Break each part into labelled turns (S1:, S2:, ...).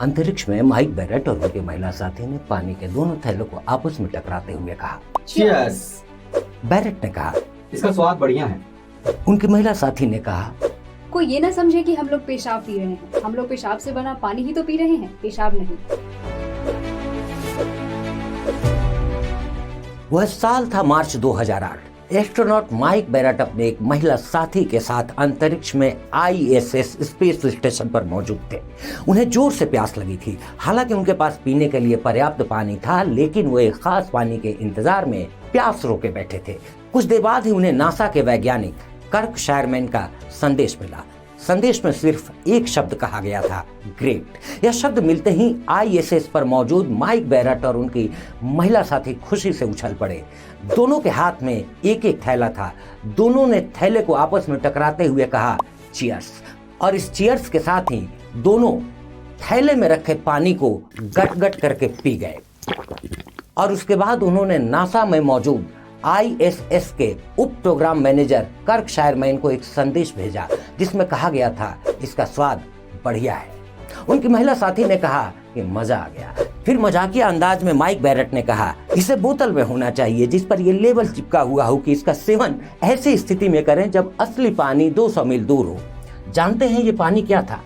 S1: अंतरिक्ष में माइक बेरेट और उनके महिला साथी ने पानी के दोनों थैलों को आपस में टकराते हुए कहा,
S2: चीयर्स।
S1: बेरेट ने कहा,
S2: इसका स्वाद बढ़िया है।
S1: उनकी महिला साथी ने कहा,
S3: कोई ये ना समझे कि हम लोग पेशाब पी रहे हैं। हम लोग पेशाब से बना पानी ही तो पी रहे हैं, पेशाब नहीं।
S1: वह साल था मार्च 2008। एस्ट्रोनॉट माइक बेरेट अपने एक महिला साथी के साथ अंतरिक्ष में ISS स्पेस स्टेशन पर मौजूद थे। उन्हें जोर से प्यास लगी थी। हालांकि उनके पास पीने के लिए पर्याप्त पानी था, लेकिन वो एक खास पानी के इंतजार में प्यास रोके बैठे थे। कुछ देर बाद ही उन्हें नासा के वैज्ञानिक कर्क शायरमैन का संदेश मिला। संदेश में सिर्फ एक शब्द कहा गया था, ग्रेट। यह शब्द मिलते ही ISS पर मौजूद माइक बेरेट और उनकी महिला साथी खुशी से उछल पड़े। दोनों के हाथ में एक एक थैला था। दोनों ने थैले को आपस में टकराते हुए कहा, चीयर्स। और इस चीयर्स के साथ ही दोनों थैले में रखे पानी को गट गट करके पी गए। और उसके बाद उन्होंने नासा में मौजूद ISS के उप प्रोग्राम मैनेजर कर्क शायरमैन को एक संदेश भेजा, जिसमें कहा गया था, इसका स्वाद बढ़िया है। उनकी महिला साथी ने कहा कि मजा आ गया। फिर मजाकिया अंदाज में माइक बेरेट ने कहा, इसे बोतल में होना चाहिए जिस पर यह लेबल चिपका हुआ हो कि इसका सेवन ऐसी स्थिति में करें जब असली पानी 200 मील दूर हो। जानते हैं ये पानी क्या था?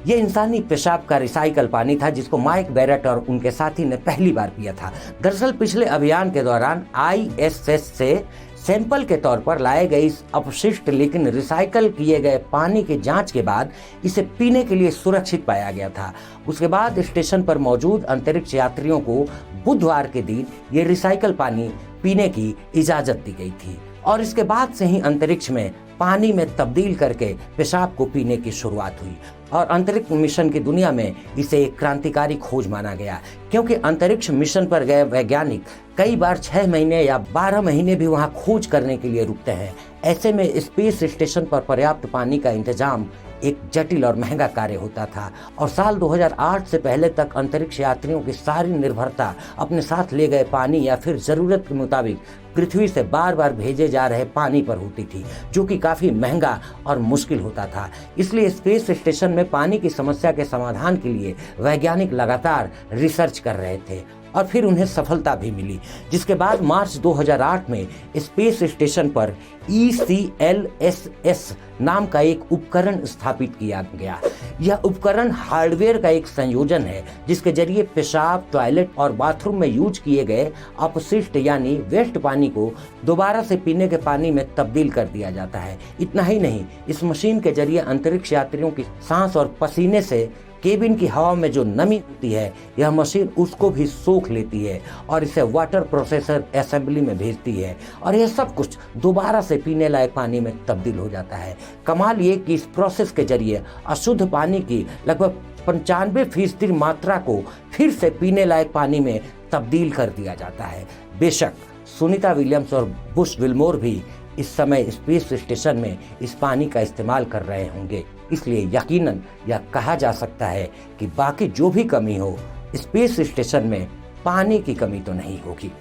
S1: ये इंसानी पेशाब का रिसाइकल पानी था, जिसको माइक बेरेट और उनके साथी ने पहली बार पिया था। दरअसल पिछले अभियान के दौरान ISS से सैंपल के तौर पर लाए गए इस अपशिष्ट लेकिन रिसाइकल किए गए पानी की जांच के बाद इसे पीने के लिए सुरक्षित पाया गया था। उसके बाद स्टेशन पर मौजूद अंतरिक्ष यात्रियों को बुधवार के दिन ये रिसाइकल पानी पीने की इजाजत दी गई थी और इसके बाद से ही अंतरिक्ष में पानी में तब्दील करके पेशाब को पीने की शुरुआत हुई। और अंतरिक्ष मिशन की दुनिया में इसे एक क्रांतिकारी खोज माना गया, क्योंकि अंतरिक्ष मिशन पर गए वैज्ञानिक कई बार 6 महीने या 12 महीने भी वहां खोज करने के लिए रुकते हैं। ऐसे में स्पेस स्टेशन पर पर्याप्त पानी का इंतजाम एक जटिल और महंगा कार्य होता था और साल 2008 से पहले तक अंतरिक्ष यात्रियों की सारी निर्भरता अपने साथ ले गए पानी या फिर जरूरत के मुताबिक पृथ्वी से बार बार भेजे जा रहे पानी पर होती थी, जो कि काफी महंगा और मुश्किल होता था। इसलिए स्पेस स्टेशन में पानी की समस्या के समाधान के लिए वैज्ञानिक लगातार रिसर्च कर रहे थे और फिर उन्हें सफलता भी मिली, जिसके बाद मार्च 2008 में स्पेस स्टेशन पर ECLSS नाम का एक उपकरण स्थापित किया गया। यह उपकरण हार्डवेयर का एक संयोजन है जिसके जरिए पेशाब, टॉयलेट और बाथरूम में यूज किए गए अपशिष्ट यानी वेस्ट पानी को दोबारा से पीने के पानी में तब्दील कर दिया जाता है। इतना ही नहीं, इस मशीन के जरिए अंतरिक्ष यात्रियों की सांस और पसीने से केबिन की हवा में जो नमी होती है, यह मशीन उसको भी सोख लेती है और इसे वाटर प्रोसेसर असेंबली में भेजती है और यह सब कुछ दोबारा से पीने लायक पानी में तब्दील हो जाता है। कमाल ये कि इस प्रोसेस के जरिए अशुद्ध पानी की लगभग 95% मात्रा को फिर से पीने लायक पानी में तब्दील कर दिया जाता है। बेशक सुनीता विलियम्स और बुश विल्मोर भी इस समय स्पेस स्टेशन में इस पानी का इस्तेमाल कर रहे होंगे, इसलिए यकीनन यह कहा जा सकता है कि बाकी जो भी कमी हो, स्पेस स्टेशन में पानी की कमी तो नहीं होगी।